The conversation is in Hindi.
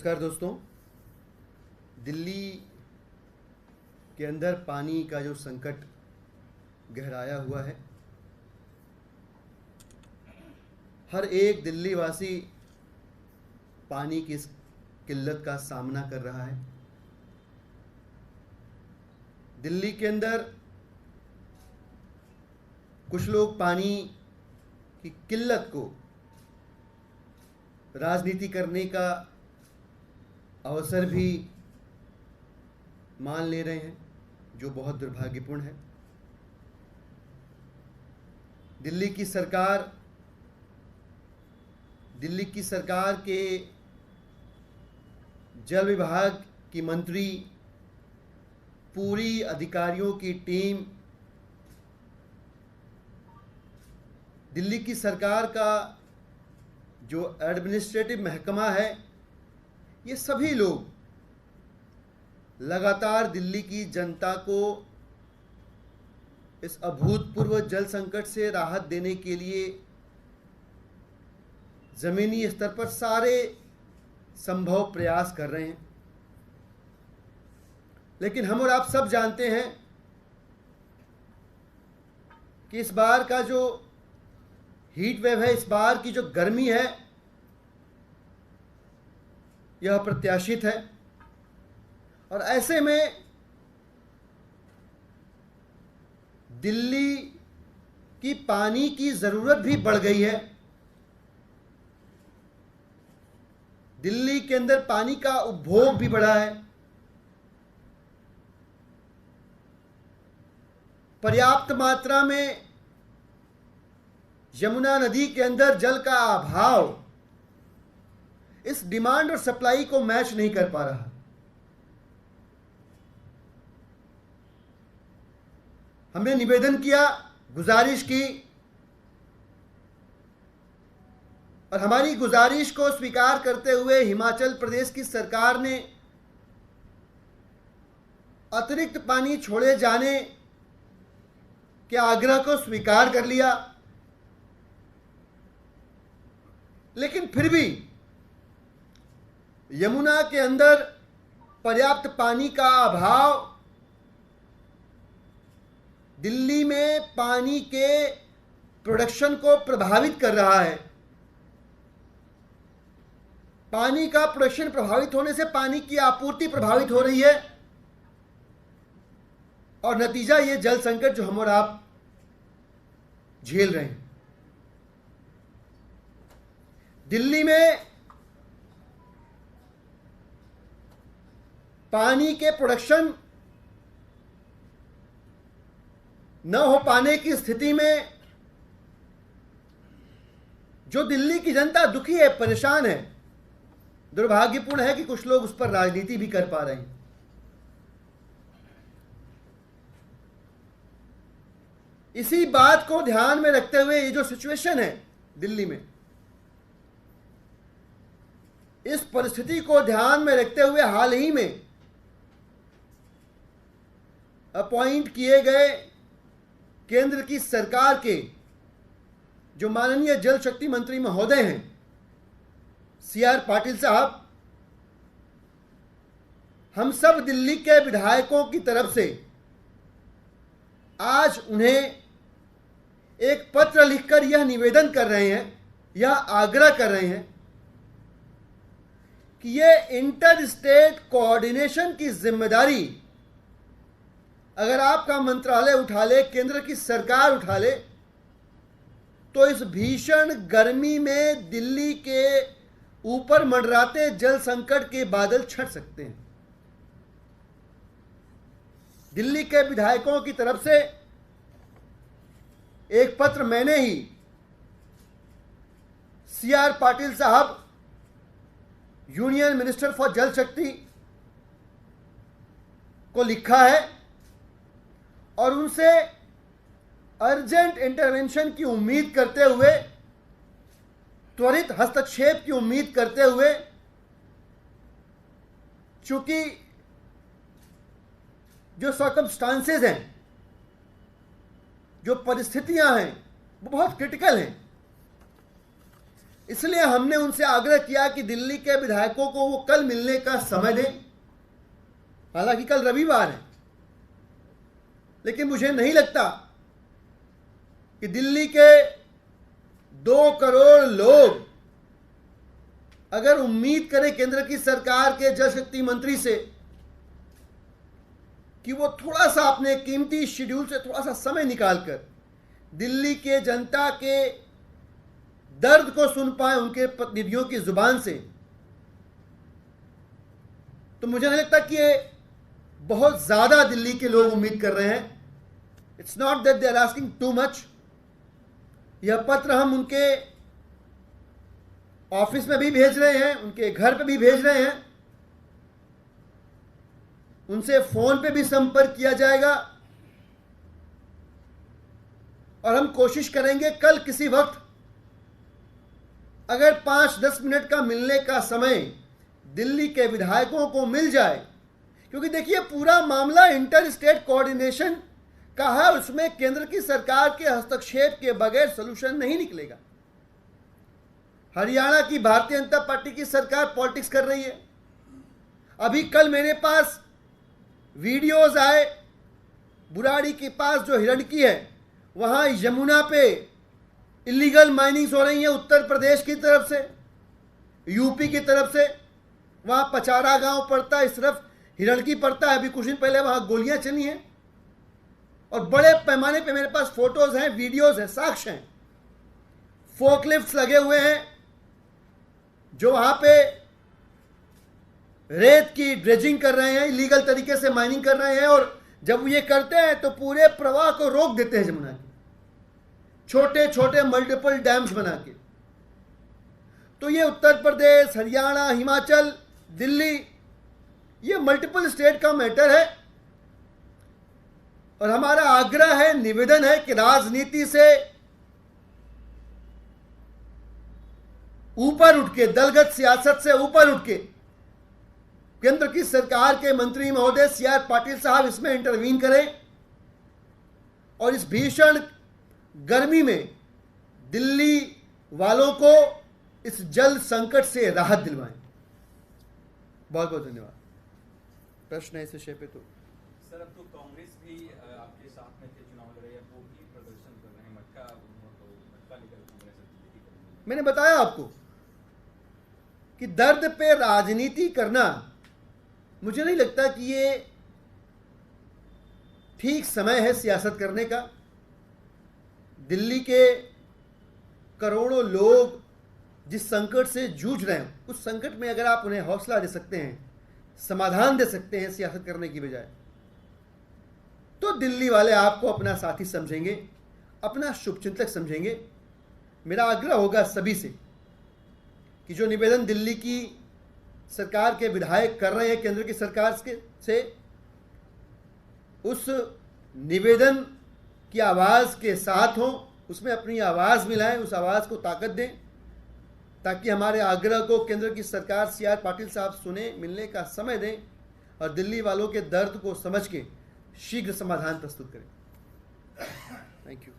नमस्कार दोस्तों। दिल्ली के अंदर पानी का जो संकट गहराया हुआ है, हर एक दिल्ली वासी पानी की इस किल्लत का सामना कर रहा है। दिल्ली के अंदर कुछ लोग पानी की किल्लत को राजनीति करने का अवसर भी मान ले रहे हैं, जो बहुत दुर्भाग्यपूर्ण है। दिल्ली की सरकार के जल विभाग की मंत्री, पूरी अधिकारियों की टीम, दिल्ली की सरकार का जो एडमिनिस्ट्रेटिव महकमा है, ये सभी लोग लगातार दिल्ली की जनता को इस अभूतपूर्व जल संकट से राहत देने के लिए जमीनी स्तर पर सारे संभव प्रयास कर रहे हैं। लेकिन हम और आप सब जानते हैं कि इस बार का जो हीट वेव है, इस बार की जो गर्मी है, यह अप्रत्याशित है। और ऐसे में दिल्ली की पानी की जरूरत भी बढ़ गई है। दिल्ली के अंदर पानी का उपभोग भी बढ़ा है। पर्याप्त मात्रा में यमुना नदी के अंदर जल का अभाव इस डिमांड और सप्लाई को मैच नहीं कर पा रहा। हमने निवेदन किया, गुजारिश की, और हमारी गुजारिश को स्वीकार करते हुए हिमाचल प्रदेश की सरकार ने अतिरिक्त पानी छोड़े जाने के आग्रह को स्वीकार कर लिया। लेकिन फिर भी यमुना के अंदर पर्याप्त पानी का अभाव दिल्ली में पानी के प्रोडक्शन को प्रभावित कर रहा है। पानी का प्रोडक्शन प्रभावित होने से पानी की आपूर्ति प्रभावित हो रही है, और नतीजा ये जल संकट जो हम और आप झेल रहे हैं। दिल्ली में पानी के प्रोडक्शन न हो पाने की स्थिति में जो दिल्ली की जनता दुखी है, परेशान है। दुर्भाग्यपूर्ण है कि कुछ लोग उस पर राजनीति भी कर पा रहे हैं। इसी बात को ध्यान में रखते हुए ये जो सिचुएशन है दिल्ली में, इस परिस्थिति को ध्यान में रखते हुए हाल ही में अपॉइंट किए गए केंद्र की सरकार के जो माननीय जल शक्ति मंत्री महोदय हैं, CR पाटिल साहब, हम सब दिल्ली के विधायकों की तरफ से आज उन्हें एक पत्र लिखकर यह निवेदन कर रहे हैं, यह आग्रह कर रहे हैं कि ये इंटर स्टेट कोऑर्डिनेशन की जिम्मेदारी अगर आपका मंत्रालय उठा ले, केंद्र की सरकार उठा ले, तो इस भीषण गर्मी में दिल्ली के ऊपर मंडराते जल संकट के बादल छट सकते हैं। दिल्ली के विधायकों की तरफ से एक पत्र मैंने ही CR पाटिल साहब, यूनियन मिनिस्टर फॉर जल शक्ति, को लिखा है, और उनसे अर्जेंट इंटरवेंशन की उम्मीद करते हुए, त्वरित हस्तक्षेप की उम्मीद करते हुए, चूंकि जो सर्कमस्टांसेस हैं, जो परिस्थितियां हैं, वो बहुत क्रिटिकल हैं। इसलिए हमने उनसे आग्रह किया कि दिल्ली के विधायकों को वो कल मिलने का समय दें। हालांकि कल रविवार है, लेकिन मुझे नहीं लगता कि दिल्ली के 2 करोड़ लोग अगर उम्मीद करें केंद्र की सरकार के जल शक्ति मंत्री से कि वो थोड़ा सा अपने कीमती शेड्यूल से थोड़ा सा समय निकालकर दिल्ली के जनता के दर्द को सुन पाए उनके प्रतिनिधियों की जुबान से, तो मुझे नहीं लगता कि ये बहुत ज्यादा दिल्ली के लोग उम्मीद कर रहे हैं। It's not that they are asking too much. यह पत्र हम उनके ऑफिस में भी भेज रहे हैं, उनके घर पे भी भेज रहे हैं, उनसे फोन पे भी संपर्क किया जाएगा और हम कोशिश करेंगे कल किसी वक्त अगर 5-10 मिनट का मिलने का समय दिल्ली के विधायकों को मिल जाए, क्योंकि देखिए पूरा मामला इंटर स्टेट कोऑर्डिनेशन का है, उसमें केंद्र की सरकार के हस्तक्षेप के बगैर सलूशन नहीं निकलेगा। हरियाणा की भारतीय जनता पार्टी की सरकार पॉलिटिक्स कर रही है। अभी कल मेरे पास वीडियोस आए, बुराड़ी के पास जो हिरण्की है वहां यमुना पे इलीगल माइनिंग्स हो रही है, उत्तर प्रदेश की तरफ से, यूपी की तरफ से। वहां पचारा गांव पड़ता है, इस तरफ हिरण्की पड़ता है। अभी कुछ दिन पहले वहां गोलियां चली हैं और बड़े पैमाने पे मेरे पास फोटोज हैं, वीडियोस हैं, साक्ष्य हैं। फोकलिफ्ट्स लगे हुए हैं जो वहां पे रेत की ड्रेजिंग कर रहे हैं, इलीगल तरीके से माइनिंग कर रहे हैं, और जब ये करते हैं तो पूरे प्रवाह को रोक देते हैं यमुना के, छोटे छोटे मल्टीपल डैम्स बना के। तो ये उत्तर प्रदेश, हरियाणा, हिमाचल, दिल्ली, ये मल्टीपल स्टेट का मैटर है और हमारा आग्रह है, निवेदन है कि राजनीति से ऊपर उठ के, दलगत सियासत से ऊपर उठ के केंद्र की सरकार के मंत्री महोदय CR पाटिल साहब इसमें इंटरवीन करें और इस भीषण गर्मी में दिल्ली वालों को इस जल संकट से राहत दिलवाएं। बहुत बहुत धन्यवाद। प्रश्न है इस विषय पे? तो सर, अब तो कांग्रेस भी आपके साथ में थे, चुनाव लड़े, वो भी प्रदर्शन कर रहे हैं, मटका लेकर कांग्रेस। मैंने बताया आपको कि दर्द पे राजनीति करना, मुझे नहीं लगता कि ये ठीक समय है सियासत करने का। दिल्ली के करोड़ों लोग जिस संकट से जूझ रहे हैं, उस संकट में अगर आप उन्हें हौसला दे सकते हैं, समाधान दे सकते हैं सियासत करने की बजाय, तो दिल्ली वाले आपको अपना साथी समझेंगे, अपना शुभचिंतक समझेंगे। मेरा आग्रह होगा सभी से कि जो निवेदन दिल्ली की सरकार के विधायक कर रहे हैं केंद्र की सरकार से, उस निवेदन की आवाज़ के साथ हो, उसमें अपनी आवाज़ मिलाएं, उस आवाज़ को ताकत दें, ताकि हमारे आग्रह को केंद्र की सरकार CR पाटिल साहब सुने, मिलने का समय दें और दिल्ली वालों के दर्द को समझ के शीघ्र समाधान प्रस्तुत करें। Thank you.